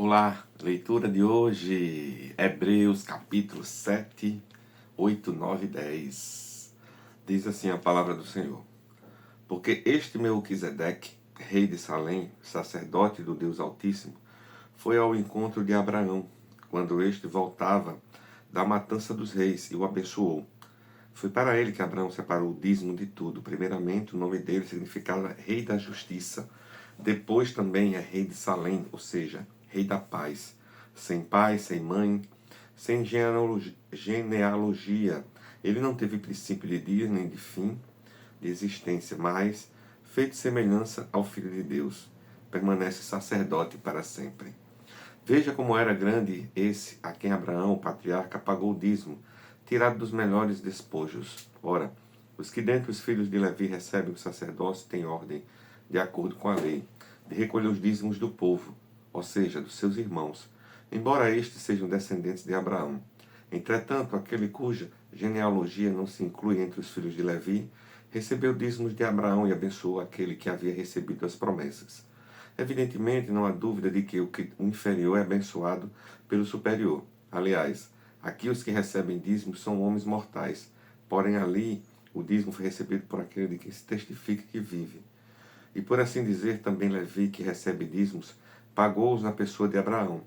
Olá, leitura de hoje, Hebreus capítulo 7, 8, 9 e 10. Diz assim a palavra do Senhor: Porque este Melquisedeque, rei de Salém, sacerdote do Deus Altíssimo, foi ao encontro de Abraão, quando este voltava da matança dos reis, e o abençoou. Foi para ele que Abraão separou o dízimo de tudo. Primeiramente, o nome dele significava Rei da Justiça. Depois também é Rei de Salém, ou seja, Rei da Paz. Sem pai, sem mãe, sem genealogia. Ele não teve princípio de dia nem de fim de existência, mas, feito semelhança ao Filho de Deus, permanece sacerdote para sempre. Veja como era grande esse a quem Abraão, o patriarca, pagou o dízimo, tirado dos melhores despojos. Ora, os que dentre os filhos de Levi recebem o sacerdócio têm ordem, de acordo com a lei, de recolher os dízimos do povo, ou seja, dos seus irmãos, embora estes sejam descendentes de Abraão. Entretanto, aquele cuja genealogia não se inclui entre os filhos de Levi, recebeu dízimos de Abraão e abençoou aquele que havia recebido as promessas. Evidentemente, não há dúvida de que o inferior é abençoado pelo superior. Aliás, aqui os que recebem dízimos são homens mortais, porém ali o dízimo foi recebido por aquele de quem se testifica que vive. E por assim dizer, também Levi, que recebe dízimos, pagou-os na pessoa de Abraão.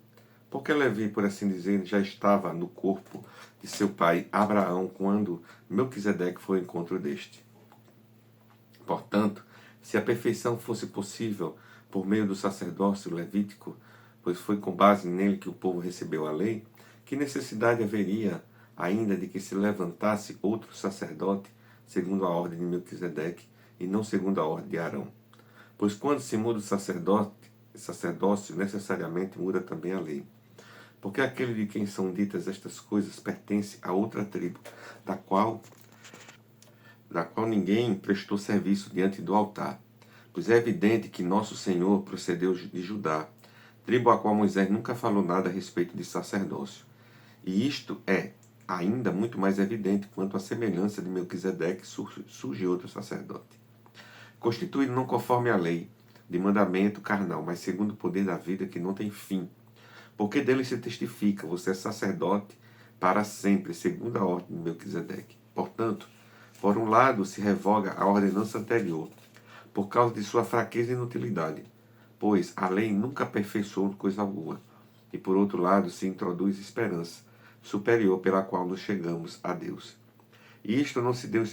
Porque Levi, por assim dizer, já estava no corpo de seu pai Abraão quando Melquisedeque foi ao encontro deste. Portanto, se a perfeição fosse possível por meio do sacerdócio levítico, pois foi com base nele que o povo recebeu a lei, que necessidade haveria ainda de que se levantasse outro sacerdote segundo a ordem de Melquisedeque e não segundo a ordem de Arão? Pois quando se muda o sacerdócio necessariamente muda também a lei. Porque aquele de quem são ditas estas coisas pertence a outra tribo, da qual ninguém prestou serviço diante do altar. Pois é evidente que nosso Senhor procedeu de Judá, tribo a qual Moisés nunca falou nada a respeito de sacerdócio. E isto é ainda muito mais evidente quanto à semelhança de Melquisedeque surge outro sacerdote, constituído não conforme a lei, de mandamento carnal, mas segundo o poder da vida que não tem fim. Porque dele se testifica, você é sacerdote para sempre, segundo a ordem de Melquisedeque. Portanto, por um lado se revoga a ordenança anterior, por causa de sua fraqueza e inutilidade, pois a lei nunca aperfeiçoou coisa alguma. E por outro lado se introduz esperança, superior pela qual nos chegamos a Deus. E isto não se deu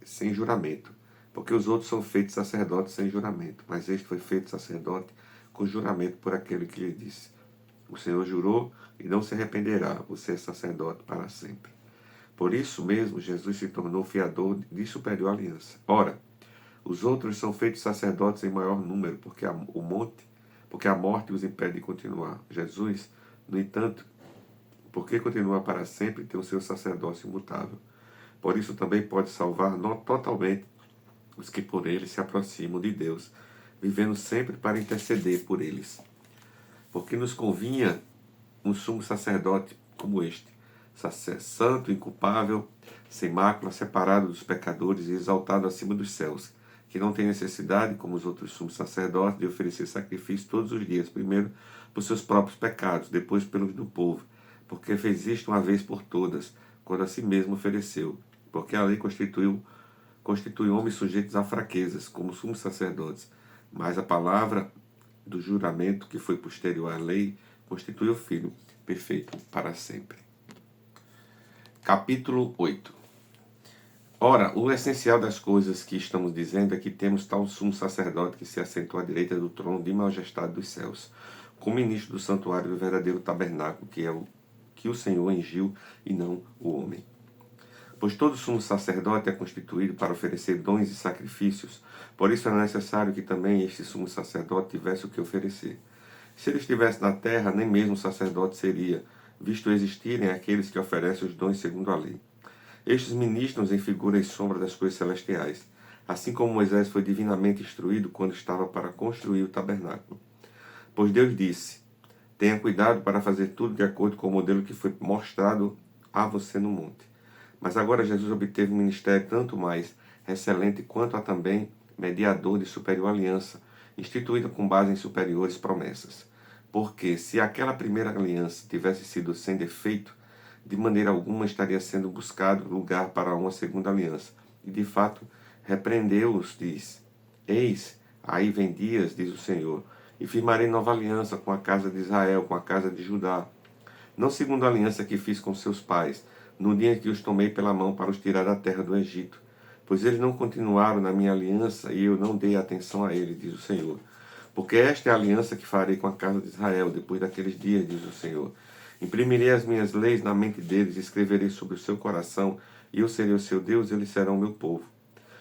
sem juramento, porque os outros são feitos sacerdotes sem juramento, mas este foi feito sacerdote com juramento por aquele que lhe disse: o Senhor jurou e não se arrependerá, você é sacerdote para sempre. Por isso mesmo, Jesus se tornou fiador de superior aliança. Ora, os outros são feitos sacerdotes em maior número, porque a morte os impede de continuar. Jesus, no entanto, porque continua para sempre, tem o seu sacerdócio imutável. Por isso também pode salvar totalmente os que por ele se aproximam de Deus, vivendo sempre para interceder por eles. Porque nos convinha um sumo sacerdote como este, santo, inculpável, sem mácula, separado dos pecadores e exaltado acima dos céus, que não tem necessidade, como os outros sumos sacerdotes, de oferecer sacrifício todos os dias, primeiro por seus próprios pecados, depois pelos do povo, porque fez isto uma vez por todas, quando a si mesmo ofereceu, porque a lei constitui homens sujeitos a fraquezas, como sumos sacerdotes, mas a palavra do juramento, que foi posterior à lei, constitui o Filho perfeito para sempre. Capítulo 8. Ora, o essencial das coisas que estamos dizendo é que temos tal sumo sacerdote que se assentou à direita do trono de majestade dos céus, como ministro do santuário do verdadeiro tabernáculo, que o Senhor engiu e não o homem. Pois todo sumo sacerdote é constituído para oferecer dons e sacrifícios, por isso é necessário que também este sumo sacerdote tivesse o que oferecer. Se ele estivesse na terra, nem mesmo sacerdote seria, visto existirem aqueles que oferecem os dons segundo a lei. Estes ministram em figura e sombra das coisas celestiais, assim como Moisés foi divinamente instruído quando estava para construir o tabernáculo. Pois Deus disse: tenha cuidado para fazer tudo de acordo com o modelo que foi mostrado a você no monte. Mas agora Jesus obteve um ministério tanto mais excelente quanto a também mediador de superior aliança, instituída com base em superiores promessas. Porque se aquela primeira aliança tivesse sido sem defeito, de maneira alguma estaria sendo buscado lugar para uma segunda aliança. E de fato, repreendeu-os, diz: Eis, aí vem dias, diz o Senhor, e firmarei nova aliança com a casa de Israel, com a casa de Judá. Não segundo a aliança que fiz com seus pais, no dia em que os tomei pela mão para os tirar da terra do Egito. Pois eles não continuaram na minha aliança, e eu não dei atenção a eles, diz o Senhor. Porque esta é a aliança que farei com a casa de Israel, depois daqueles dias, diz o Senhor. Imprimirei as minhas leis na mente deles, escreverei sobre o seu coração, e eu serei o seu Deus, e eles serão o meu povo.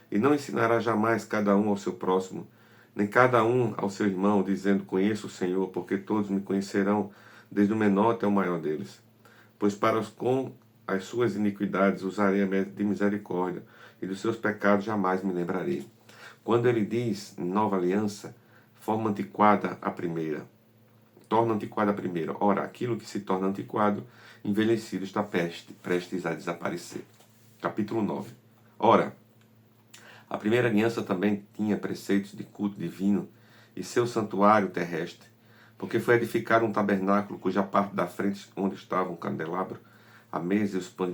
E não ensinará jamais cada um ao seu próximo, nem cada um ao seu irmão, dizendo: Conheço o Senhor, porque todos me conhecerão, desde o menor até o maior deles. Pois com as suas iniquidades usarei de misericórdia, e dos seus pecados jamais me lembrarei. Quando ele diz nova aliança, forma antiquada a primeira. Torna antiquada a primeira. Ora, aquilo que se torna antiquado, envelhecido, está prestes a desaparecer. Capítulo 9. Ora, a primeira aliança também tinha preceitos de culto divino e seu santuário terrestre, porque foi edificado um tabernáculo cuja parte da frente, onde estava um candelabro, a mesa e os pães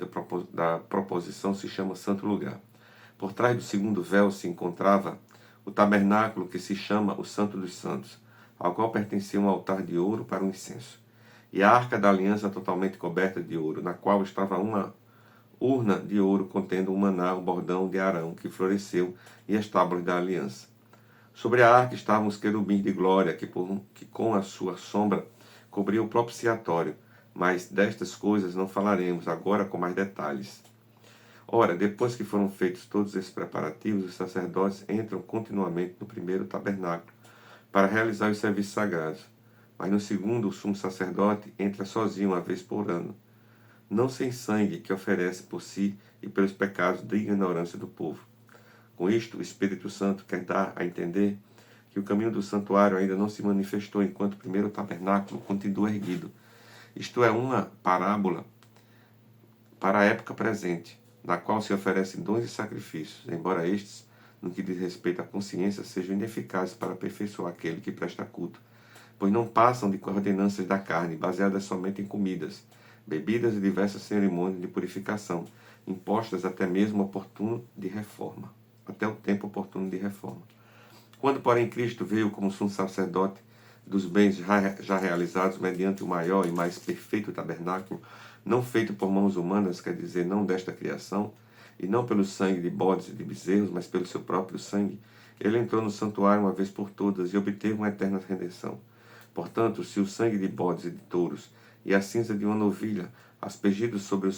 da proposição, se chama Santo Lugar. Por trás do segundo véu se encontrava o tabernáculo que se chama o Santo dos Santos, ao qual pertencia um altar de ouro para o incenso, e a arca da aliança totalmente coberta de ouro, na qual estava uma urna de ouro contendo um maná, o bordão de Arão, que floresceu, e as tábuas da aliança. Sobre a arca estavam os querubins de glória, que com a sua sombra cobriam o propiciatório, mas destas coisas não falaremos agora com mais detalhes. Ora, depois que foram feitos todos esses preparativos, os sacerdotes entram continuamente no primeiro tabernáculo para realizar os serviços sagrados, mas no segundo o sumo sacerdote entra sozinho uma vez por ano, não sem sangue, que oferece por si e pelos pecados da ignorância do povo. Com isto, o Espírito Santo quer dar a entender que o caminho do santuário ainda não se manifestou enquanto o primeiro tabernáculo continua erguido. Isto é uma parábola para a época presente, na qual se oferecem dons e sacrifícios, embora estes, no que diz respeito à consciência, sejam ineficazes para aperfeiçoar aquele que presta culto, pois não passam de ordenanças da carne, baseadas somente em comidas, bebidas e diversas cerimônias de purificação, impostas até mesmo oportuno de reforma, até o tempo oportuno de reforma. Quando, porém, Cristo veio como sumo sacerdote dos bens já realizados mediante o maior e mais perfeito tabernáculo, não feito por mãos humanas, quer dizer, não desta criação, e não pelo sangue de bodes e de bezerros, mas pelo seu próprio sangue, ele entrou no santuário uma vez por todas e obteve uma eterna redenção. Portanto, se o sangue de bodes e de touros e a cinza de uma novilha, aspergidos sobre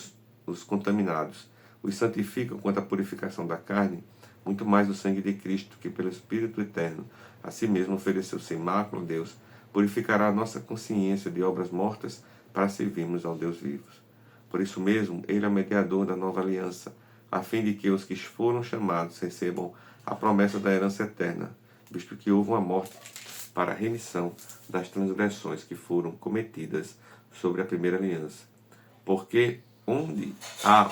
os contaminados, os santificam quanto à purificação da carne, muito mais o sangue de Cristo, que pelo Espírito Eterno a si mesmo ofereceu sem mácula a Deus, purificará a nossa consciência de obras mortas para servirmos ao Deus vivo. Por isso mesmo, ele é o mediador da nova aliança, a fim de que os que foram chamados recebam a promessa da herança eterna, visto que houve uma morte para a remissão das transgressões que foram cometidas sobre a primeira aliança. Porque onde há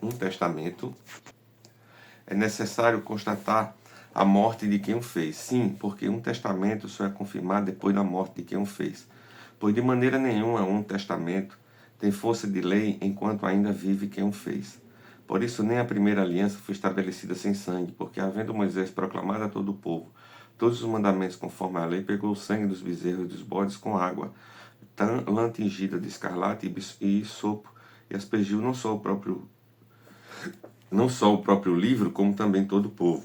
um testamento, é necessário constatar a morte de quem o fez. Sim, porque um testamento só é confirmado depois da morte de quem o fez. Pois de maneira nenhuma um testamento tem força de lei enquanto ainda vive quem o fez. Por isso nem a primeira aliança foi estabelecida sem sangue, porque havendo Moisés proclamado a todo o povo todos os mandamentos conforme a lei, pegou o sangue dos bezerros e dos bodes com água, lã tingida de escarlate e sopo, e aspergiu não só o próprio livro, como também todo o povo,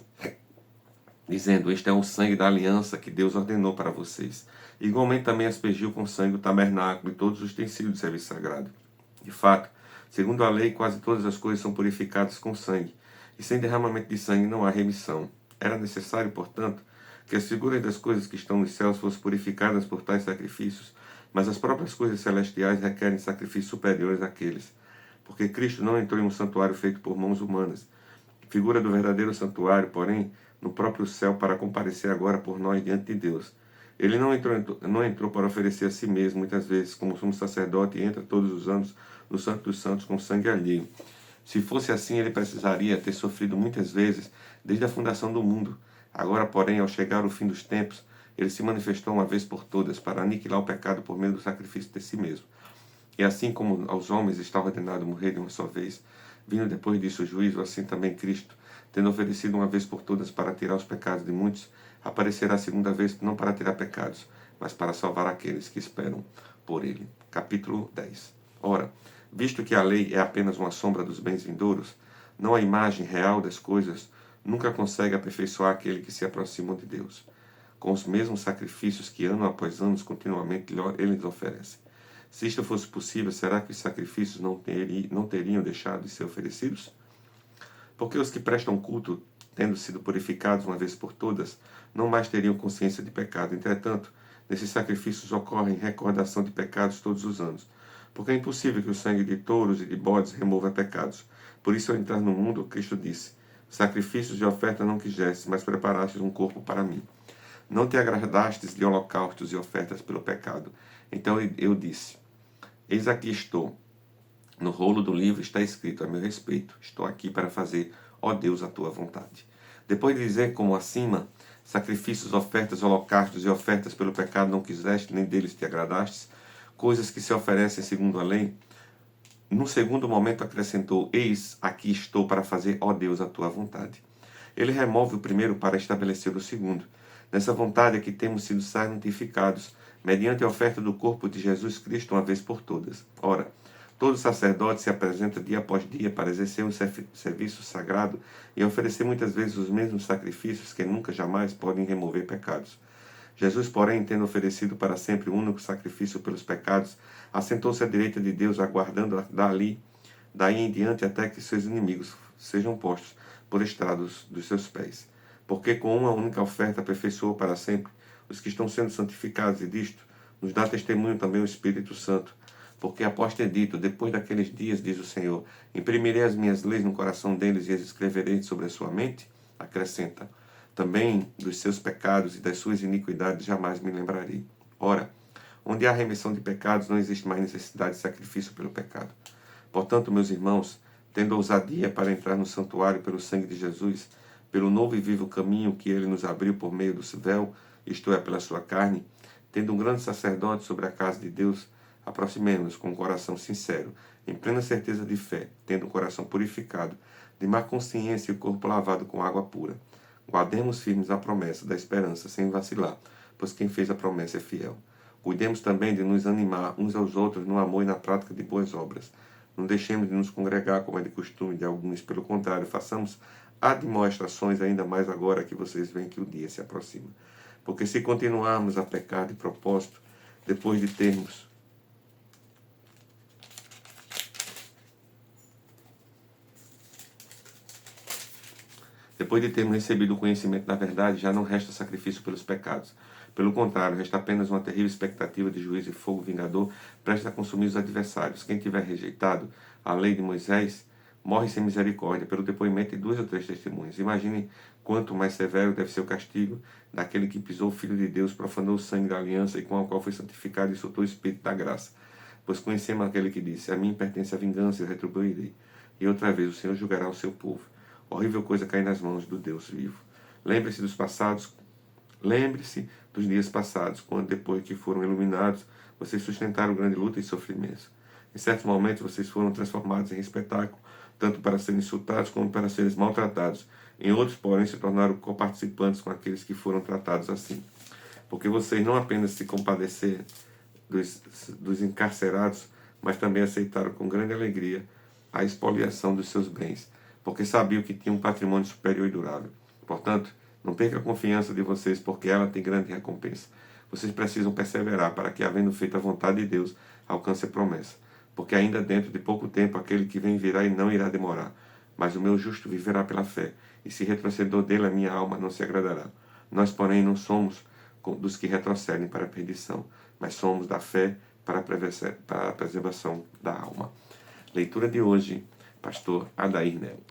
dizendo: Este é o sangue da aliança que Deus ordenou para vocês. Igualmente também aspergiu com sangue o tabernáculo e todos os utensílios de serviço sagrado. De fato, segundo a lei, quase todas as coisas são purificadas com sangue, e sem derramamento de sangue não há remissão. Era necessário, portanto, que as figuras das coisas que estão nos céus fossem purificadas por tais sacrifícios, mas as próprias coisas celestiais requerem sacrifícios superiores àqueles, porque Cristo não entrou em um santuário feito por mãos humanas, figura do verdadeiro santuário, porém, no próprio céu, para comparecer agora por nós diante de Deus. Ele não entrou para oferecer a si mesmo, muitas vezes, como sumo sacerdote, e entra todos os anos no Santo dos Santos com sangue alheio. Se fosse assim, ele precisaria ter sofrido muitas vezes desde a fundação do mundo. Agora, porém, ao chegar o fim dos tempos, Ele se manifestou uma vez por todas para aniquilar o pecado por meio do sacrifício de si mesmo. E assim como aos homens está ordenado morrer de uma só vez, vindo depois disso o juízo, assim também Cristo, tendo oferecido uma vez por todas para tirar os pecados de muitos, aparecerá a segunda vez não para tirar pecados, mas para salvar aqueles que esperam por ele. Capítulo 10. Ora, visto que a lei é apenas uma sombra dos bens vindouros, não a imagem real das coisas, nunca consegue aperfeiçoar aquele que se aproxima de Deus, com os mesmos sacrifícios que ano após ano continuamente ele lhes oferece. Se isto fosse possível, será que os sacrifícios não teriam deixado de ser oferecidos? Porque os que prestam culto, tendo sido purificados uma vez por todas, não mais teriam consciência de pecado. Entretanto, nesses sacrifícios ocorrem recordação de pecados todos os anos. Porque é impossível que o sangue de touros e de bodes remova pecados. Por isso, ao entrar no mundo, Cristo disse: sacrifícios e ofertas não quisestes, mas preparastes um corpo para mim. Não te agradastes de holocaustos e ofertas pelo pecado. Então eu disse: eis aqui estou. No rolo do livro está escrito a meu respeito: estou aqui para fazer, ó Deus, a tua vontade. Depois de dizer como acima, sacrifícios, ofertas, holocaustos e ofertas pelo pecado não quiseste, nem deles te agradastes, coisas que se oferecem segundo a lei, no segundo momento acrescentou: eis aqui estou para fazer, ó Deus, a tua vontade. Ele remove o primeiro para estabelecer o segundo. Nessa vontade é que temos sido santificados, mediante a oferta do corpo de Jesus Cristo uma vez por todas. Ora, todo sacerdote se apresenta dia após dia para exercer um serviço sagrado e oferecer muitas vezes os mesmos sacrifícios que nunca jamais podem remover pecados. Jesus, porém, tendo oferecido para sempre o único sacrifício pelos pecados, assentou-se à direita de Deus, aguardando daí em diante até que seus inimigos sejam postos por estrados dos seus pés. Porque com uma única oferta aperfeiçoou para sempre os que estão sendo santificados, e disto nos dá testemunho também o Espírito Santo. Porque após ter dito: depois daqueles dias, diz o Senhor, imprimirei as minhas leis no coração deles e as escreverei sobre a sua mente, acrescenta: também dos seus pecados e das suas iniquidades jamais me lembrarei. Ora, onde há remissão de pecados, não existe mais necessidade de sacrifício pelo pecado. Portanto, meus irmãos, tendo ousadia para entrar no santuário pelo sangue de Jesus, pelo novo e vivo caminho que ele nos abriu por meio do véu, isto é, pela sua carne, tendo um grande sacerdote sobre a casa de Deus, aproximemo-nos com um coração sincero, em plena certeza de fé, tendo um coração purificado, de má consciência e o corpo lavado com água pura. Guardemos firmes a promessa da esperança, sem vacilar, pois quem fez a promessa é fiel. Cuidemos também de nos animar uns aos outros no amor e na prática de boas obras. Não deixemos de nos congregar, como é de costume de alguns, pelo contrário, façamos admoestações ainda mais agora que vocês veem que o dia se aproxima. Porque se continuarmos a pecar de propósito, depois de termos recebido o conhecimento da verdade, já não resta sacrifício pelos pecados. Pelo contrário, resta apenas uma terrível expectativa de juízo e fogo vingador, prestes a consumir os adversários. Quem tiver rejeitado a lei de Moisés, morre sem misericórdia, pelo depoimento de 2 ou 3 testemunhas. Imagine quanto mais severo deve ser o castigo daquele que pisou o Filho de Deus, profanou o sangue da aliança e com o qual foi santificado e soltou o Espírito da graça. Pois conhecemos aquele que disse: a mim pertence a vingança e retribuirei. E outra vez o Senhor julgará o seu povo. Horrível coisa cair nas mãos do Deus vivo. Lembre-se dos dias passados, quando depois que foram iluminados, vocês sustentaram grande luta e sofrimento. Em certos momentos vocês foram transformados em espetáculo, tanto para serem insultados como para serem maltratados. Em outros, porém, se tornaram coparticipantes com aqueles que foram tratados assim. Porque vocês não apenas se compadeceram dos encarcerados, mas também aceitaram com grande alegria a expoliação dos seus bens, porque sabiam que tinham um patrimônio superior e durável. Portanto, não perca a confiança de vocês, porque ela tem grande recompensa. Vocês precisam perseverar para que, havendo feito a vontade de Deus, alcance a promessa. Porque ainda dentro de pouco tempo aquele que vem virá e não irá demorar. Mas o meu justo viverá pela fé, e se retrocedor dele a minha alma não se agradará. Nós, porém, não somos dos que retrocedem para a perdição, mas somos da fé para a preservação da alma. Leitura de hoje, pastor Adair Nelo.